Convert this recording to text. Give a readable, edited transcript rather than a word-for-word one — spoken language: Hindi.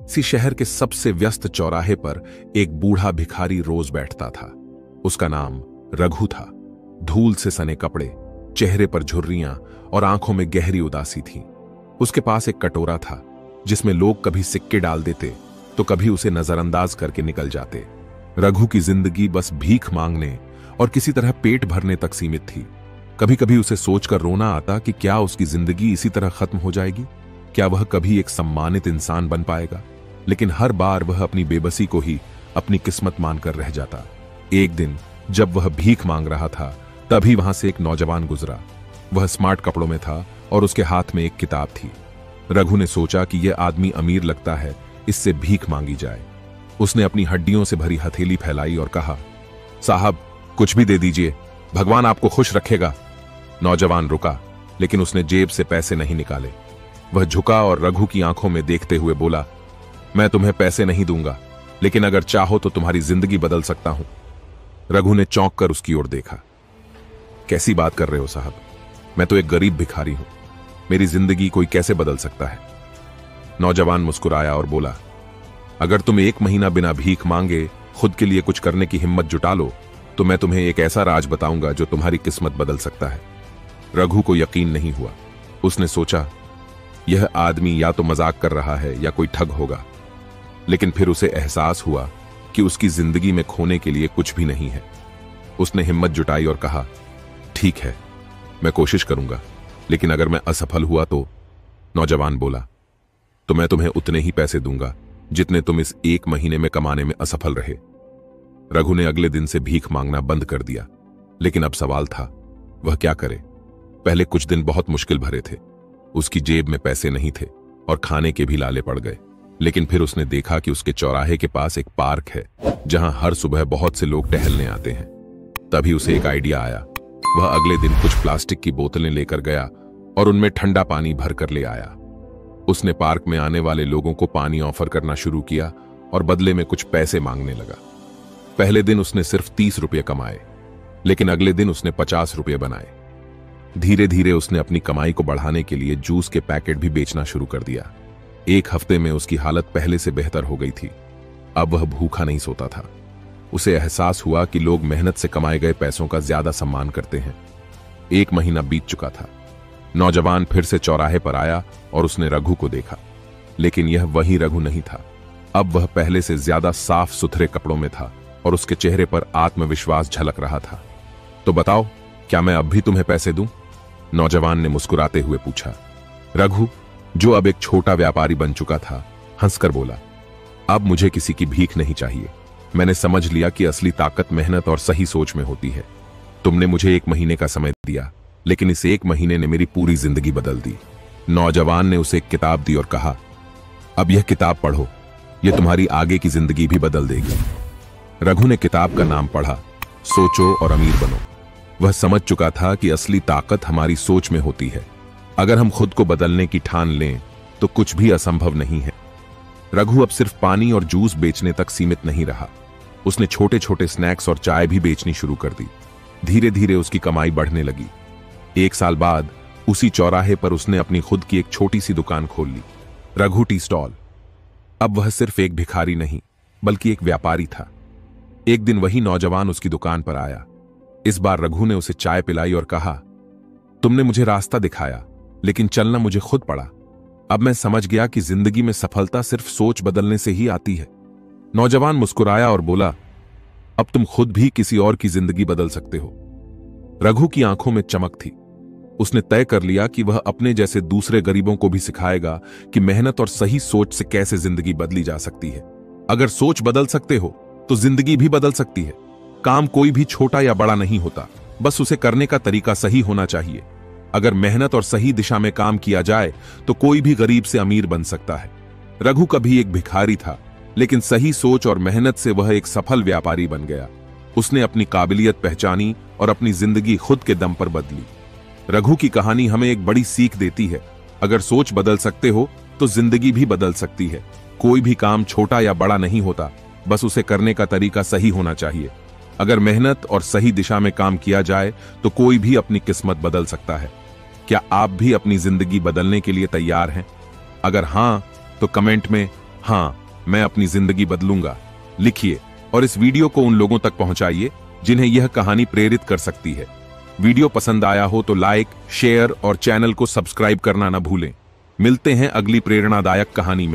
इसी शहर के सबसे व्यस्त चौराहे पर एक बूढ़ा भिखारी रोज बैठता था। उसका नाम रघु था। धूल से सने कपड़े, चेहरे पर झुर्रियां और आंखों में गहरी उदासी थी। उसके पास एक कटोरा था जिसमें लोग कभी सिक्के डाल देते तो कभी उसे नजरअंदाज करके निकल जाते। रघु की जिंदगी बस भीख मांगने और किसी तरह पेट भरने तक सीमित थी। कभी कभी उसे सोचकर रोना आता कि क्या उसकी जिंदगी इसी तरह खत्म हो जाएगी, क्या वह कभी एक सम्मानित इंसान बन पाएगा। लेकिन हर बार वह अपनी बेबसी को ही अपनी किस्मत मानकर रह जाता। एक दिन जब वह भीख मांग रहा था तभी वहां से एक नौजवान गुजरा। वह स्मार्ट कपड़ों में था और उसके हाथ में एक किताब थी। रघु ने सोचा कि यह आदमी अमीर लगता है, इससे भीख मांगी जाए। उसने अपनी हड्डियों से भरी हथेली फैलाई और कहा, साहब कुछ भी दे दीजिए, भगवान आपको खुश रखेगा। नौजवान रुका, लेकिन उसने जेब से पैसे नहीं निकाले। वह झुका और रघु की आंखों में देखते हुए बोला, मैं तुम्हें पैसे नहीं दूंगा, लेकिन अगर चाहो तो तुम्हारी जिंदगी बदल सकता हूं। रघु ने चौंक कर उसकी ओर देखा। कैसी बात कर रहे हो साहब, मैं तो एक गरीब भिखारी हूं, मेरी जिंदगी कोई कैसे बदल सकता है। नौजवान मुस्कुराया और बोला, अगर तुम 1 महीना बिना भीख मांगे खुद के लिए कुछ करने की हिम्मत जुटा लो तो मैं तुम्हें एक ऐसा राज बताऊंगा जो तुम्हारी किस्मत बदल सकता है। रघु को यकीन नहीं हुआ। उसने सोचा, यह आदमी या तो मजाक कर रहा है या कोई ठग होगा। लेकिन फिर उसे एहसास हुआ कि उसकी जिंदगी में खोने के लिए कुछ भी नहीं है। उसने हिम्मत जुटाई और कहा, ठीक है, मैं कोशिश करूंगा, लेकिन अगर मैं असफल हुआ तो। नौजवान बोला, तो मैं तुम्हें उतने ही पैसे दूंगा जितने तुम इस 1 महीने में कमाने में असफल रहे। रघु ने अगले दिन से भीख मांगना बंद कर दिया। लेकिन अब सवाल था, वह क्या करे। पहले कुछ दिन बहुत मुश्किल भरे थे। उसकी जेब में पैसे नहीं थे और खाने के भी लाले पड़ गए। लेकिन फिर उसने देखा कि उसके चौराहे के पास एक पार्क है जहां हर सुबह बहुत से लोग टहलने आते हैं। तभी उसे एक आइडिया आया। वह अगले दिन कुछ प्लास्टिक की बोतलें लेकर गया और उनमें ठंडा पानी भरकर ले आया। उसने पार्क में आने वाले लोगों को पानी ऑफर करना शुरू किया और बदले में कुछ पैसे मांगने लगा। पहले दिन उसने सिर्फ 30 रुपये कमाए, लेकिन अगले दिन उसने 50 रुपये बनाए। धीरे धीरे उसने अपनी कमाई को बढ़ाने के लिए जूस के पैकेट भी बेचना शुरू कर दिया। 1 हफ्ते में उसकी हालत पहले से बेहतर हो गई थी। अब वह भूखा नहीं सोता था। उसे एहसास हुआ कि लोग मेहनत से कमाए गए पैसों का ज्यादा सम्मान करते हैं। 1 महीना बीत चुका था। नौजवान फिर से चौराहे पर आया और उसने रघु को देखा, लेकिन यह वही रघु नहीं था। अब वह पहले से ज्यादा साफ सुथरे कपड़ों में था और उसके चेहरे पर आत्मविश्वास झलक रहा था। तो बताओ, क्या मैं अब भी तुम्हें पैसे दूं? नौजवान ने मुस्कुराते हुए पूछा। रघु, जो अब एक छोटा व्यापारी बन चुका था, हंसकर बोला, अब मुझे किसी की भीख नहीं चाहिए। मैंने समझ लिया कि असली ताकत मेहनत और सही सोच में होती है। तुमने मुझे 1 महीने का समय दिया, लेकिन इस 1 महीने ने मेरी पूरी जिंदगी बदल दी। नौजवान ने उसे एक किताब दी और कहा, अब यह किताब पढ़ो, यह तुम्हारी आगे की जिंदगी भी बदल देगी। रघु ने किताब का नाम पढ़ा, सोचो और अमीर बनो। वह समझ चुका था कि असली ताकत हमारी सोच में होती है। अगर हम खुद को बदलने की ठान लें तो कुछ भी असंभव नहीं है। रघु अब सिर्फ पानी और जूस बेचने तक सीमित नहीं रहा। उसने छोटे छोटे स्नैक्स और चाय भी बेचनी शुरू कर दी। धीरे धीरे उसकी कमाई बढ़ने लगी। 1 साल बाद उसी चौराहे पर उसने अपनी खुद की एक छोटी सी दुकान खोल ली, रघु टी स्टॉल। अब वह सिर्फ एक भिखारी नहीं, बल्कि एक व्यापारी था। एक दिन वही नौजवान उसकी दुकान पर आया। इस बार रघु ने उसे चाय पिलाई और कहा, तुमने मुझे रास्ता दिखाया, लेकिन चलना मुझे खुद पड़ा। अब मैं समझ गया कि जिंदगी में सफलता सिर्फ सोच बदलने से ही आती है। नौजवान मुस्कुराया और बोला, अब तुम खुद भी किसी और की जिंदगी बदल सकते हो। रघु की आंखों में चमक थी। उसने तय कर लिया कि वह अपने जैसे दूसरे गरीबों को भी सिखाएगा कि मेहनत और सही सोच से कैसे जिंदगी बदली जा सकती है। अगर सोच बदल सकते हो तो जिंदगी भी बदल सकती है। काम कोई भी छोटा या बड़ा नहीं होता, बस उसे करने का तरीका सही होना चाहिए। अगर मेहनत और सही दिशा में काम किया जाए तो कोई भी गरीब से अमीर बन सकता है। रघु कभी एक भिखारी था, लेकिन सही सोच और मेहनत से वह एक सफल व्यापारी बन गया। उसने अपनी काबिलियत पहचानी और अपनी जिंदगी खुद के दम पर बदली। रघु की कहानी हमें एक बड़ी सीख देती है। अगर सोच बदल सकते हो तो जिंदगी भी बदल सकती है। कोई भी काम छोटा या बड़ा नहीं होता, बस उसे करने का तरीका सही होना चाहिए। अगर मेहनत और सही दिशा में काम किया जाए तो कोई भी अपनी किस्मत बदल सकता है। क्या आप भी अपनी जिंदगी बदलने के लिए तैयार हैं? अगर हां, तो कमेंट में हाँ, मैं अपनी जिंदगी बदलूंगा। लिखिए और इस वीडियो को उन लोगों तक पहुंचाइए जिन्हें यह कहानी प्रेरित कर सकती है। वीडियो पसंद आया हो तो लाइक, शेयर और चैनल को सब्सक्राइब करना न भूलें। मिलते हैं अगली प्रेरणादायक कहानी में।